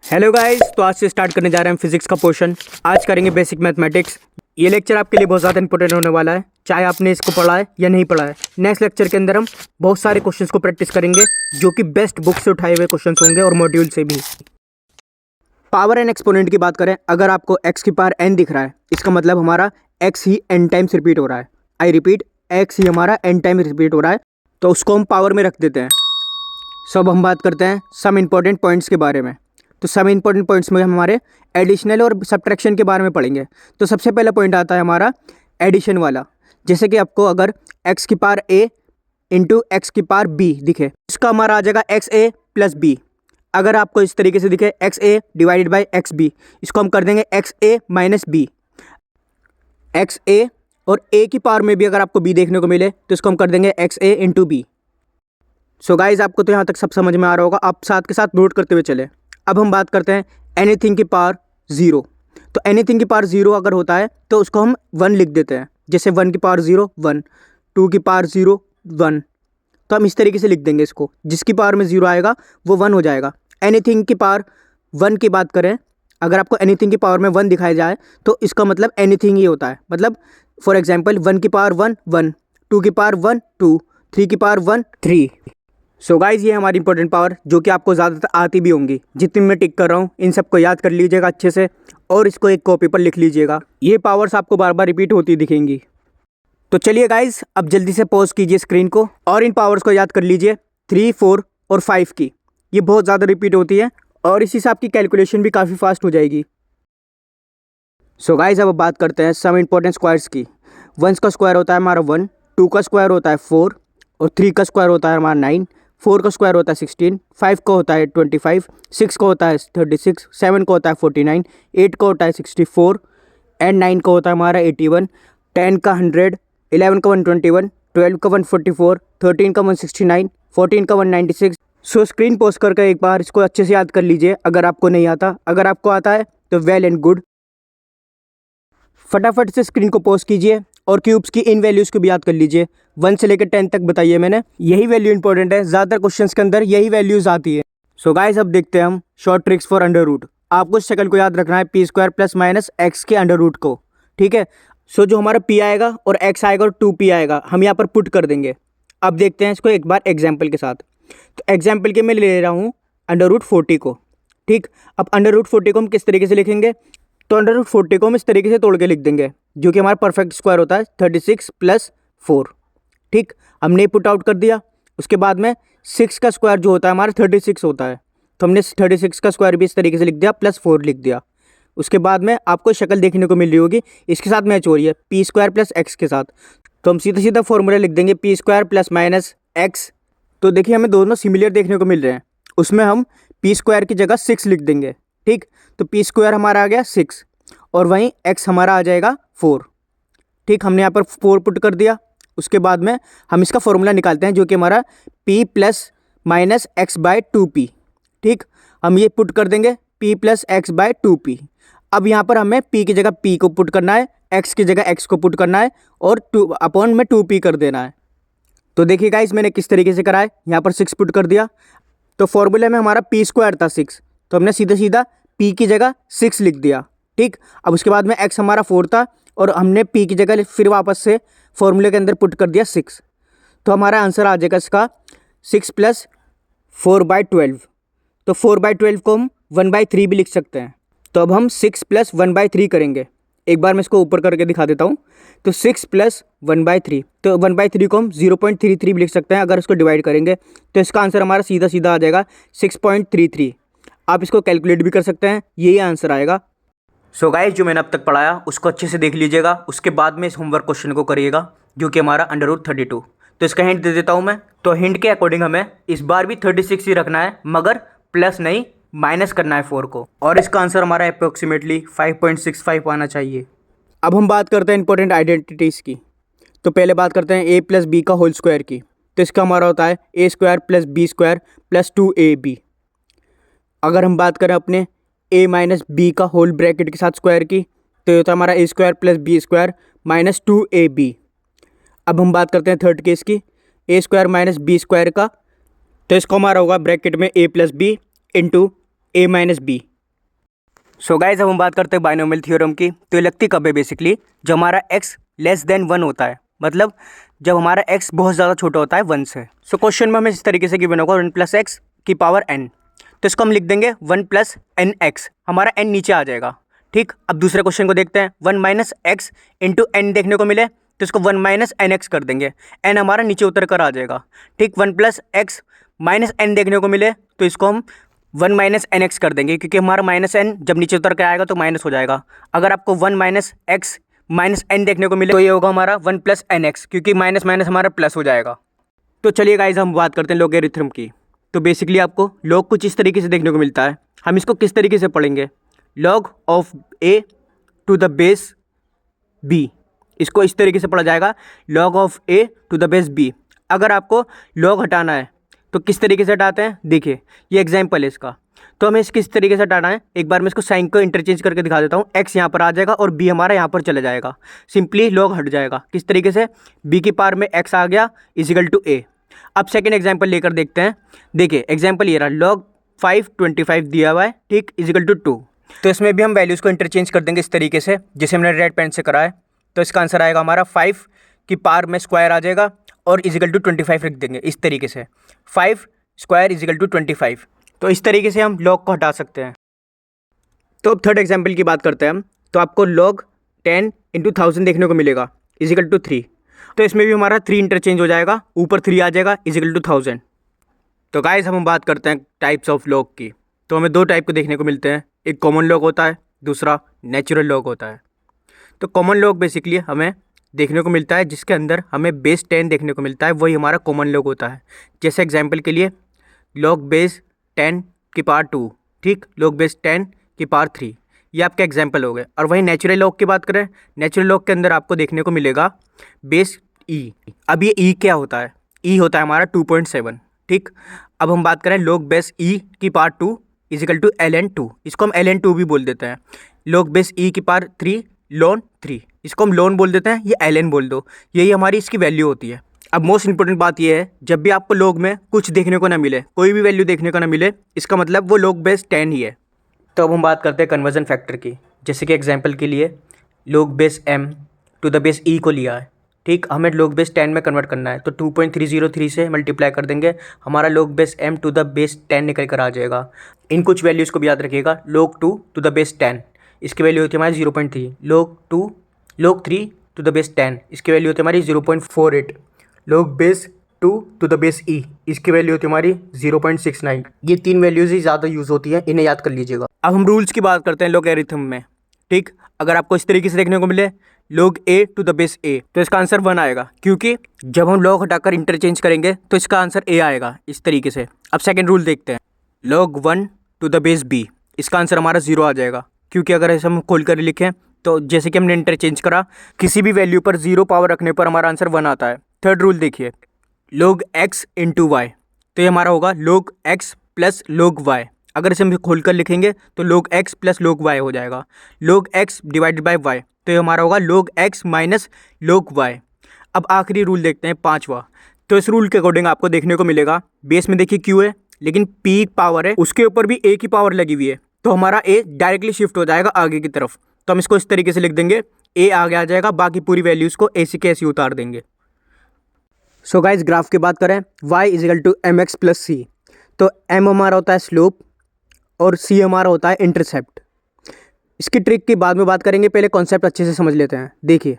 Hello guys, तो आज से स्टार्ट करने जा रहे हैं फिजिक्स का पोर्शन। आज करेंगे बेसिक मैथमेटिक्स। ये लेक्चर आपके लिए बहुत ज़्यादा इंपॉर्टेंट होने वाला है, चाहे आपने इसको पढ़ा है या नहीं पढ़ा है। नेक्स्ट लेक्चर के अंदर हम बहुत सारे क्वेश्चंस को प्रैक्टिस करेंगे जो कि बेस्ट बुक से उठाए हुए क्वेश्चंस होंगे और मॉड्यूल से भी। पावर एंड एक्सपोनेंट की बात करें, अगर आपको एक्स की पावर एन दिख रहा है, इसका मतलब हमारा एक्स ही एन टाइम्स रिपीट हो रहा है। आई रिपीट, एक्स ही हमारा एन टाइम रिपीट हो रहा है, तो उसको हम पावर में रख देते हैं। सब हम बात करते हैं सम इम्पॉर्टेंट पॉइंट्स के बारे में। तो सम इम्पॉर्टेंट पॉइंट्स में हमारे एडिशनल और सब्ट्रैक्शन के बारे में पढ़ेंगे। तो सबसे पहला पॉइंट आता है हमारा एडिशन वाला। जैसे कि आपको अगर एक्स की पावर ए इंटू एक्स की पावर बी दिखे, इसका हमारा आ जाएगा एक्स ए प्लस बी। अगर आपको इस तरीके से दिखे X A divided by X B, इसको हम कर देंगे X A minus B. X A और ए की पावर में भी अगर आपको बी देखने को मिले तो इसको हम कर देंगे एक्स ए इंटू बी। सो गाइज, आपको तो यहाँ तक सब समझ में आ रहा होगा, आप साथ के साथ नोट करते हुए चले। अब हम बात करते हैं एनीथिंग की पावर ज़ीरो। तो एनीथिंग की पावर ज़ीरो अगर होता है तो उसको हम वन लिख देते हैं। जैसे वन की पावर ज़ीरो वन, टू की पावर ज़ीरो वन, तो हम इस तरीके से लिख देंगे इसको। जिसकी पावर में ज़ीरो आएगा वो वन हो जाएगा। एनीथिंग की पावर वन की बात करें, अगर आपको एनीथिंग की पावर में वन दिखाया जाए तो इसका मतलब एनीथिंग ही होता है। मतलब फॉर एग्जाम्पल वन की पावर वन वन, टू की पावर वन टू, थ्री की power one three. So guys, ये हमारी इंपॉर्टेंट पावर जो कि आपको ज़्यादातर आती भी होंगी। जितनी मैं टिक कर रहा हूँ इन सबको याद कर लीजिएगा अच्छे से और इसको एक कॉपी पर लिख लीजिएगा। ये पावर्स आपको बार बार रिपीट होती दिखेंगी। तो चलिए गाइज, अब जल्दी से पॉज कीजिए स्क्रीन को और इन पावर्स को याद कर लीजिए। 3, 4 और 5 की ये बहुत ज़्यादा रिपीट होती है और इस हिसाब की कैलकुलेशन भी काफ़ी फास्ट हो जाएगी। सो गाइज, अब बात करते हैं सम इम्पोर्टेंट स्क्वायर्स की। वंस का स्क्वायर होता है हमारा 1, 2 का स्क्वायर होता है 4 और 3 का स्क्वायर होता है हमारा 9, 4 का स्क्वायर होता है 16, 5 का होता है 25, 6 का होता है 36, 7 का होता है 49, 8 का होता है 64 एंड 9 का होता है हमारा 81, 10 का 100, 11 का 121, 12 का 144, 13 का 169, 14 का 196। सो स्क्रीन पॉज करके एक बार इसको अच्छे से याद कर लीजिए अगर आपको नहीं आता। अगर आपको आता है तो वेल एंड गुड। फटाफट से स्क्रीन को पॉज कीजिए और क्यूब्स की इन वैल्यूज़ को भी याद कर लीजिए। 1 से लेकर 10 तक बताइए मैंने, यही वैल्यू इंपॉर्टेंट है। ज़्यादातर क्वेश्चंस के अंदर यही वैल्यूज़ आती है। सो गाइस, अब देखते हैं हम short tricks for under root. आपको इस शक्ल को याद रखना है, P square plus minus X के अंडर रूट को। ठीक है, सो जो हमारा पी आएगा और एक्स आएगा और 2p आएगा, हम यहाँ पर पुट कर देंगे। अब देखते हैं इसको एक बार एग्जाम्पल के साथ। तो एग्जाम्पल के मैं ले रहा हूँ अंडर रूट 40 को। ठीक, अब अंडर रूट 40 को हम किस तरीके से लिखेंगे? तो अंडर रूट 40 को हम इस तरीके से तोड़ के लिख देंगे, जो कि हमारा परफेक्ट स्क्वायर होता है 36 प्लस 4। ठीक, हमने पुट आउट कर दिया। उसके बाद में 6 का स्क्वायर जो होता है हमारा 36 होता है, तो हमने 36 का स्क्वायर भी इस तरीके से लिख दिया, प्लस 4 लिख दिया। उसके बाद में आपको शक्ल देखने को मिल रही होगी, इसके साथ मैच हो रही है पी स्क्वायर प्लस एक्स के साथ, तो हम सीधा सीधा फॉर्मूला लिख देंगे P square plus minus x. तो देखिए हमें दोनों सिमिलर देखने को मिल रहे हैं। उसमें हम पी स्क्वायर की जगह 6 लिख देंगे। ठीक, तो पी स्क्वायर हमारा आ गया 6 और वहीं एक्स हमारा आ जाएगा 4। ठीक, हमने यहाँ पर 4 पुट कर दिया। उसके बाद में हम इसका फॉर्मूला निकालते हैं, जो कि हमारा p plus minus X by 2p। ठीक, हम ये पुट कर देंगे p plus x by 2p। अब यहाँ पर हमें p की जगह p को पुट करना है, x की जगह x को पुट करना है और 2 अपॉन में 2p कर देना है। तो देखिए गाइस, मैंने किस तरीके से करा है। यहाँ पर 6 पुट कर दिया, तो फॉर्मूले में हमारा p स्क्वायर था 6, तो हमने सीधा सीधा p की जगह 6 लिख दिया। ठीक, अब उसके बाद में x हमारा 4 था और हमने p की जगह फिर वापस से फॉर्मूले के अंदर पुट कर दिया 6, तो हमारा आंसर आ जाएगा इसका 6 प्लस 4/12। तो 4/12 को हम 1/3 भी लिख सकते हैं। तो अब हम 6 प्लस 1/3 करेंगे। एक बार मैं इसको ऊपर करके दिखा देता हूँ। तो 6 प्लस 1/3, तो 1/3 को हम 0.33 भी लिख सकते हैं। अगर इसको डिवाइड करेंगे तो इसका आंसर हमारा सीधा सीधा आ जाएगा 6.33। आप इसको कैलकुलेट भी कर सकते हैं, यही आंसर आएगा। सो गाइस, जो मैंने अब तक पढ़ाया उसको अच्छे से देख लीजिएगा। उसके बाद में इस होमवर्क क्वेश्चन को करिएगा, जो कि हमारा अंडर रूट 32। तो इसका हिंट दे देता हूँ मैं। तो हिंट के अकॉर्डिंग हमें इस बार भी 36 ही रखना है, मगर प्लस नहीं माइनस करना है 4 को, और इसका आंसर हमारा अप्रोक्सीमेटली 5.65 आना चाहिए। अब हम बात करते हैं इंपॉर्टेंट आइडेंटिटीज़ की। तो पहले बात करते हैं a प्लस बी का होल स्क्वायर की। तो इसका हमारा होता है a square plus B square plus 2ab। अगर हम बात करें अपने a माइनस बी का होल ब्रैकेट के साथ स्क्वायर की, तो ये होता है हमारा a square plus B square minus 2ab। अब हम बात करते हैं थर्ड केस की, a square minus B square का। तो इसको हमारा होगा ब्रैकेट में a plus B into a minus B. So guys अब हम बात करते हैं बाइनोमियल थ्योरम की। तो ये लगती कब है बेसिकली, जब हमारा x लेस देन 1 होता है, मतलब जब हमारा x बहुत ज़्यादा छोटा होता है 1 से। सो क्वेश्चन में हमें इस तरीके से गिवन होगा 1 + x की पावर n, तो इसको हम लिख देंगे 1 + nx, हमारा n नीचे आ जाएगा। ठीक, अब दूसरे क्वेश्चन को देखते हैं। 1 - x इंटू n देखने को मिले तो इसको 1 - nx कर देंगे, n हमारा नीचे उतर कर आ जाएगा। ठीक, 1 + x माइनस n देखने को मिले तो इसको हम 1 - nx कर देंगे, क्योंकि हमारा -n जब नीचे उतर के आएगा तो माइनस हो जाएगा। अगर आपको 1 - x - n देखने को मिले तो ये होगा हमारा 1 + nx, क्योंकि माइनस माइनस हमारा प्लस हो जाएगा। तो चलिए गाइस हम बात करते हैं लॉगरिथम की। तो बेसिकली आपको लॉग कुछ इस तरीके से देखने को मिलता है। हम इसको किस तरीके से पढ़ेंगे, log of a to the base b, इसको इस तरीके से पढ़ा जाएगा, log of a to the base b। अगर आपको लॉग हटाना है तो किस तरीके से हटाते हैं, देखिए ये एग्जाम्पल है इसका। तो हमें इसको किस तरीके से हटाना है, एक बार मैं इसको साइन को इंटरचेंज करके दिखा देता हूँ। x यहाँ पर आ जाएगा और b हमारा यहाँ पर चला जाएगा, सिंपली लॉग हट जाएगा। किस तरीके से, b की पावर में x आ गया इजिकल टू a। अब सेकेंड एग्जाम्पल लेकर देखते हैं। देखिए एग्जाम्पल ये रहा, लॉग 525 दिया हुआ है, ठीक, इजिकल टू 2। तो इसमें भी हम वैल्यूज़ को इंटरचेंज कर देंगे इस तरीके से, जैसे हमने रेड पेन से करा है। तो इसका आंसर आएगा हमारा 5 की पावर में स्क्वायर आ जाएगा और इजिकल टू 25 रख देंगे इस तरीके से, 5 स्क्वायर इजिकल टू 25। तो इस तरीके से हम लॉग को हटा सकते हैं। तो अब थर्ड एग्जाम्पल की बात करते हैं हम। तो आपको लॉग 10 × 1000 देखने को मिलेगा इजिकल टू 3। तो इसमें भी हमारा 3 इंटरचेंज हो जाएगा, ऊपर 3 आ जाएगा इजिकल टू 1000। तो गाइस हम बात करते हैं टाइप्स ऑफ लॉग की। तो हमें 2 टाइप के देखने को मिलते हैं, एक कॉमन लॉग होता है, दूसरा नेचुरल लॉग होता है। तो कॉमन लॉग बेसिकली हमें देखने को मिलता है जिसके अंदर हमें बेस 10 देखने को मिलता है, वही हमारा कॉमन लॉग होता है। जैसे एग्जांपल के लिए लॉग बेस 10 की पावर 2, ठीक, लॉग बेस 10 की पावर 3, ये आपके एग्जांपल हो गए। और वहीं नेचुरल लॉग की बात करें, नेचुरल लॉग के अंदर आपको देखने को मिलेगा बेस e। अब ये e क्या होता है, e होता है हमारा 2.7, ठीक। अब हम बात करें लॉग बेस e की पावर 2 इजिकल टू ln2, इसको हम ln2 भी बोल देते हैं। लॉग बेस e की पावर 3 ln 3, इसको हम ln बोल देते हैं, ये ln बोल दो, यही हमारी इसकी वैल्यू होती है। अब मोस्ट इंपॉर्टेंट बात यह है, जब भी आपको लॉग में कुछ देखने को ना मिले, कोई भी वैल्यू देखने को ना मिले, इसका मतलब वो लॉग बेस 10 ही है। तो अब हम बात करते हैं कन्वर्जन फैक्टर की। जैसे कि एग्जांपल के लिए log base m to the base e को लिया है, ठीक, हमें लॉग बेस 10 में कन्वर्ट करना है। तो 2.303 से मल्टीप्लाई कर देंगे, हमारा log base m to the base 10 निकल कर आ जाएगा। इन कुछ वैल्यूज़ को भी याद रखिएगा, लॉग 2 टू द बेस 10, इसकी वैल्यू होती है हमारी 0.3। लॉग 3 टू द बेस 10, इसकी वैल्यू होती है हमारी 0.48। Log base 2 to the base e, इसकी वैल्यू होती है हमारी 0.69। ये 3 वैल्यूज़ ही ज़्यादा यूज़ होती है, इन्हें याद कर लीजिएगा। अब हम रूल्स की बात करते हैं लॉगरिथम में, ठीक। अगर आपको इस तरीके से देखने को मिले log a to the base a, तो इसका आंसर 1 आएगा, क्योंकि जब हम लॉग हटाकर इंटरचेंज करेंगे तो इसका आंसर a आएगा इस तरीके से। अब सेकेंड रूल देखते हैं, log 1 to the base b, इसका आंसर हमारा 0 आ जाएगा, क्योंकि अगर ऐसे हम खोल कर लिखें तो जैसे कि हमने इंटरचेंज करा, किसी भी वैल्यू पर 0 पावर रखने पर हमारा आंसर 1 आता है। थर्ड रूल देखिए, log x इंटू वाई, तो ये हमारा होगा log x plus log y। अगर इसे हम खोल कर लिखेंगे तो log x plus log y हो जाएगा। log x divided by y, तो ये हमारा होगा log x minus log y। अब आखिरी रूल देखते हैं, 5वां। तो इस रूल के अकॉर्डिंग आपको देखने को मिलेगा, बेस में देखिए q है, लेकिन p पावर है, उसके ऊपर भी a की पावर लगी हुई है, तो हमारा a डायरेक्टली शिफ्ट हो जाएगा आगे की तरफ। तो हम इसको इस तरीके से लिख देंगे, a आगे आ जाएगा, बाकी पूरी वैल्यूज़ को ऐसी के ऐसी उतार देंगे। सो गाइज ग्राफ की बात करें, y is equal to mx plus C. तो m हमारा होता है स्लोप और c हमारा होता है इंटरसेप्ट। इसकी ट्रिक की बाद में बात करेंगे, पहले कॉन्सेप्ट अच्छे से समझ लेते हैं। देखिए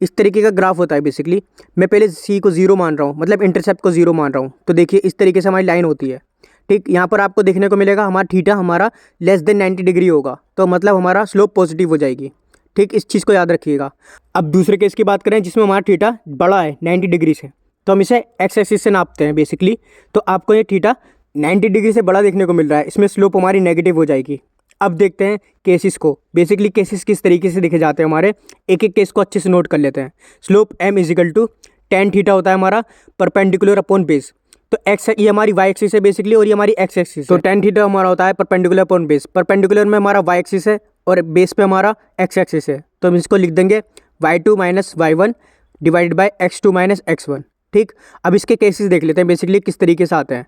इस तरीके का ग्राफ होता है बेसिकली, मैं पहले c को 0 मान रहा हूँ, मतलब इंटरसेप्ट को 0 मान रहा हूँ। तो देखिए इस तरीके से हमारी लाइन होती है, ठीक। यहाँ पर आपको देखने को मिलेगा हमारा थीटा हमारा लेस देन 90 डिग्री होगा, तो मतलब हमारा स्लोप पॉजिटिव हो जाएगी, ठीक, इस चीज़ को याद रखिएगा। अब दूसरे केस की बात करें जिसमें हमारा थीटा बड़ा है 90 डिग्री से, तो हम इसे एक्स एक्सिस से नापते हैं बेसिकली। तो आपको ये थीटा 90 डिग्री से बड़ा देखने को मिल रहा है, इसमें स्लोप हमारी नेगेटिव हो जाएगी। अब देखते हैं केसेस को, बेसिकली केसेस किस तरीके से देखे जाते हैं हमारे, एक एक केस को अच्छे से नोट कर लेते हैं। Slope m is equal to tan theta होता है हमारा परपेंडिकुलर अपॉन बेस। तो एक्स ये हमारी वाई एक्सिस है बेसिकली और ये हमारी एक्स एक्सिस है। तो tan थीटा हमारा होता है परपेंडिकुलर अपॉन बेस, परपेंडिकुलर में हमारा वाई एक्सिस है और बेस पे हमारा एक्स एक्सिस है। तो हम इसको लिख देंगे y2 minus y1 divided by x2 minus x1, ठीक। अब इसके केसेस देख लेते हैं बेसिकली किस तरीके से आते हैं।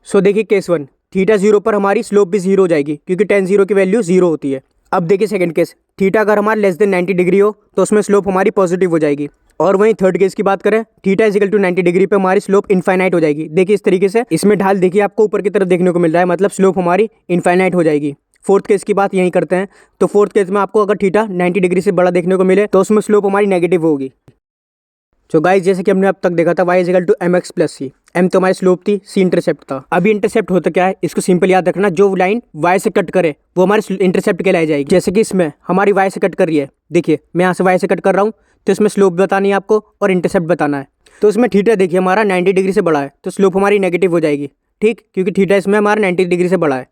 सो देखिए केस 1, थीटा 0 पर हमारी स्लोप भी 0 हो जाएगी, क्योंकि tan 0 की वैल्यू 0 होती है। अब देखिए सेकंड केस, थीटा अगर हमारा लेस देन 90 डिग्री हो तो उसमें स्लोप हमारी पॉजिटिव हो जाएगी। और वहीं थर्ड केस की बात करें, theta is equal to 90 degree पे हमारी स्लोप इनफाइनाइट हो जाएगी। देखिए इस तरीके से इसमें ढाल देखिए आपको ऊपर की तरफ देखने को मिल रहा है, मतलब स्लोप हमारी इनफाइनाइट हो जाएगी। फोर्थ केस की बात यहीं करते हैं। तो फोर्थ केस में आपको अगर थीटा 90 डिग्री से बड़ा देखने को मिले तो उसमें स्लोप हमारी नेगेटिव होगी। तो गाइस जैसे कि हमने अब तक देखा था y is equal to M X plus C, M तो हमारी स्लोप थी, सी इंटरसेप्ट था। अभी इंटरसेप्ट होता क्या है, इसको सिंपल याद रखना, जो लाइन y से कट करे वो हमारी इंटरसेप्ट कहलाई जाएगी। जैसे कि इसमें हमारी y से कट कर रही है, देखिए मैं यहाँ से y से कट कर रहा हूँ, तो इसमें स्लोप बतानी है आपको और इंटरसेप्ट बताना है। तो इसमें थीटा देखिए हमारा 90 डिग्री से बड़ा है, तो स्लोप हमारी नेगेटिव हो जाएगी, ठीक, क्योंकि थीटा इसमें हमारा 90 डिग्री से बड़ा है।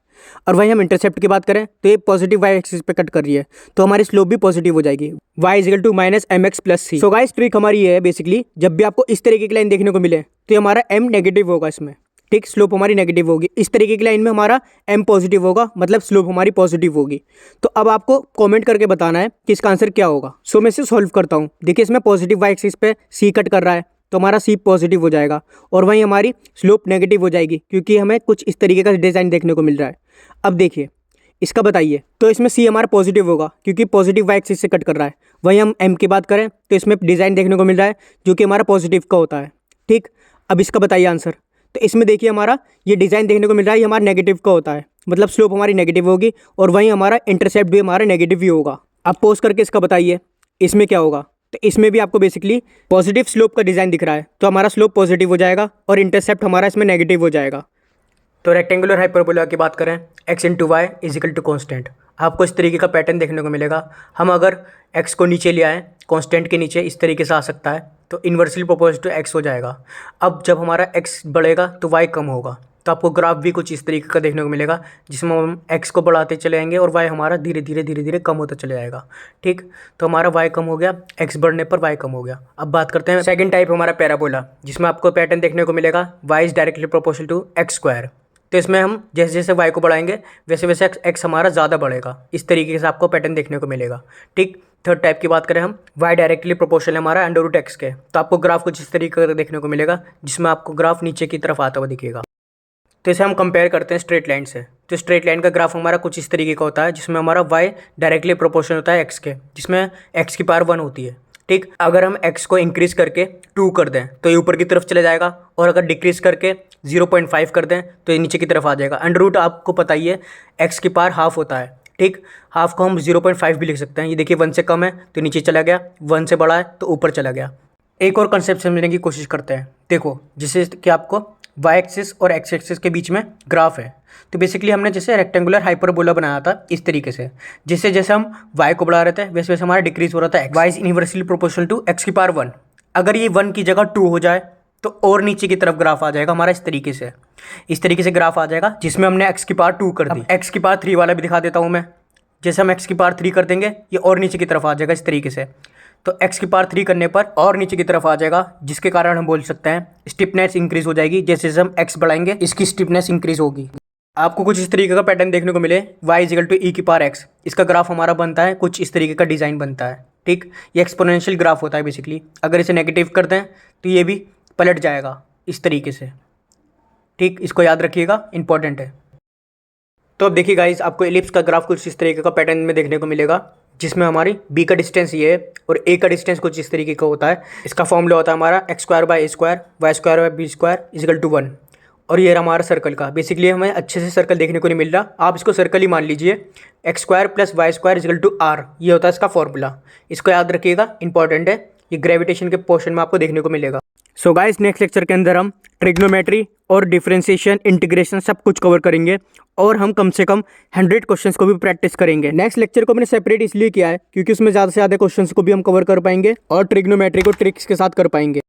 और वहीं हम इंटरसेप्ट की बात करें तो ये पॉजिटिव वाई एक्सिस पे कट कर रही है, तो हमारी स्लोप भी पॉजिटिव हो जाएगी, y is equal to minus M X plus C. So guys trick हमारी ये है, बेसिकली जब भी आपको इस तरीके की लाइन देखने को मिले तो हमारा m नेगेटिव होगा इसमें, ठीक, स्लोप हमारी नेगेटिव होगी। इस तरीके की लाइन में हमारा m पॉजिटिव होगा, मतलब स्लोप हमारी पॉजिटिव होगी। तो अब आपको कमेंट करके बताना है कि इसका आंसर क्या होगा। सो मैं इसे सॉल्व करता हूँ। देखिए इसमें पॉजिटिव वाई एक्सिस पे c कट कर रहा है, तो हमारा सी पॉजिटिव हो जाएगा और वहीं हमारी स्लोप नेगेटिव हो जाएगी, क्योंकि हमें कुछ इस तरीके का डिज़ाइन देखने को मिल रहा है। अब देखिए इसका बताइए, तो इसमें सी हमारा पॉजिटिव होगा क्योंकि पॉजिटिव वाई एक्सिस से कट कर रहा है। वहीं हम एम की बात करें तो इसमें डिज़ाइन देखने को मिल रहा है जो कि हमारा पॉजिटिव का होता है, ठीक। अब इसका बताइए आंसर। तो इसमें देखिए हमारा ये डिज़ाइन देखने को मिल रहा है, ये हमारा नेगेटिव का होता है, मतलब स्लोप हमारी नेगेटिव होगी और वहीं हमारा इंटरसेप्ट भी हमारा नेगेटिव ही होगा। अब पोज करके इसका बताइए इसमें क्या होगा। तो इसमें भी आपको बेसिकली पॉजिटिव स्लोप का डिज़ाइन दिख रहा है, तो हमारा स्लोप पॉजिटिव हो जाएगा और इंटरसेप्ट हमारा इसमें नेगेटिव हो जाएगा। तो रेक्टेंगुलर हाइपरबोला की बात करें, x into Y is equal to constant, आपको इस तरीके का पैटर्न देखने को मिलेगा। हम अगर x को नीचे ले आएँ, कॉन्स्टेंट के नीचे इस तरीके से आ सकता है, तो इन्वर्सली प्रोपोर्शनल टू x हो जाएगा। अब जब हमारा x बढ़ेगा तो y कम होगा, तो आपको ग्राफ भी कुछ इस तरीके का देखने को मिलेगा, जिसमें हम x को बढ़ाते चले जाएंगे और y हमारा धीरे धीरे कम होता चले जाएगा, ठीक। तो हमारा y कम हो गया, x बढ़ने पर y कम हो गया। अब बात करते हैं सेकंड टाइप हमारा पैराबोला, जिसमें आपको पैटर्न देखने को मिलेगा y is directly proportional to X square. तो इसमें हम जैसे जैसे y को बढ़ाएंगे वैसे वैसे x हमारा ज़्यादा बढ़ेगा, इस तरीके से आपको पैटर्न देखने को मिलेगा, ठीक। थर्ड टाइप की बात करें हम, y डायरेक्टली प्रोपोर्शनल है हमारा अंडर रूट x के, तो आपको ग्राफ कुछ इस तरीके का देखने को मिलेगा, जिसमें आपको ग्राफ नीचे की तरफ आता हुआ दिखेगा। तो इसे हम कंपेयर करते हैं स्ट्रेट लाइन से। तो स्ट्रेट लाइन का ग्राफ हमारा कुछ इस तरीके का होता है, जिसमें हमारा y डायरेक्टली प्रोपोर्शनल होता है x के, जिसमें x की पावर 1 होती है, ठीक। अगर हम x को इंक्रीज़ करके 2 कर दें तो ये ऊपर की तरफ चले जाएगा, और अगर डिक्रीज़ करके 0.5 कर दें तो ये नीचे की तरफ आ जाएगा। अंडर रूट आपको पता ही है x की पावर हाफ होता है, ठीक। हाफ को हम 0.5 भी लिख सकते हैं। ये देखिए 1 से कम है तो नीचे चला गया, 1 से बड़ा है तो ऊपर चला गया। एक और कंसेप्ट समझने की कोशिश करते हैं। देखो जिससे कि आपको y एक्सिस और x एक्सिस के बीच में ग्राफ है, तो बेसिकली हमने जैसे रेक्टेंगुलर हाइपरबोला बनाया था इस तरीके से, जिससे जैसे हम y को बढ़ा रहे थे वैसे वैसे हमारा डिक्रीज हो रहा था y is inversely proportional to x की पावर 1। अगर ये 1 की जगह 2 हो जाए तो और नीचे की तरफ ग्राफ आ जाएगा हमारा, इस तरीके से ग्राफ आ जाएगा, जिसमें हमने x की पावर 2 कर दी। x की पावर 3 वाला भी दिखा देता हूँ मैं। जैसे हम x की पावर 3 कर देंगे ये और नीचे की तरफ आ जाएगा इस तरीके से, तो x की पावर 3 करने पर और नीचे की तरफ आ जाएगा, जिसके कारण हम बोल सकते हैं स्टिफनेस इंक्रीज हो जाएगी। जैसे जैसे हम x बढ़ाएंगे इसकी स्टिफनेस इंक्रीज होगी। आपको कुछ इस तरीके का पैटर्न देखने को मिले, y इज इक्वल टू ई की पावर x, इसका ग्राफ हमारा बनता है, कुछ इस तरीके का डिज़ाइन बनता है, ठीक। ये एक्सपोनेंशियल ग्राफ होता है बेसिकली। अगर इसे नेगेटिव कर दें तो ये भी पलट जाएगा इस तरीके से, ठीक। इसको याद रखिएगा, इंपॉर्टेंट है। तो अब देखिए गाइस, आपको एलिप्स का ग्राफ कुछ इस तरीके का पैटर्न में देखने को मिलेगा, जिसमें हमारी b का डिस्टेंस ये है और a का डिस्टेंस कुछ इस तरीके का होता है। इसका फॉर्मूला होता है हमारा x square by a square y square by b square is equal to 1। और ये हमारा सर्कल का, बेसिकली हमें अच्छे से सर्कल देखने को नहीं मिल रहा, आप इसको सर्कल ही मान लीजिए। X square plus Y square is equal to R, ये होता है इसका फॉर्मूला। इसको याद रखिएगा, इंपॉर्टेंट है, ये ग्रेविटेशन के पोर्शन में आपको देखने को मिलेगा। सो गाइस नेक्स्ट लेक्चर के अंदर हम ट्रिग्नोमेट्री और डिफरेंशिएशन, इंटीग्रेशन सब कुछ कवर करेंगे, और हम कम से कम 100 क्वेश्चंस को भी प्रैक्टिस करेंगे। नेक्स्ट लेक्चर को मैंने सेपरेट इसलिए किया है क्योंकि उसमें ज़्यादा से ज़्यादा क्वेश्चंस को भी हम कवर कर पाएंगे और ट्रिग्नोमेट्री को ट्रिक्स के साथ कर पाएंगे।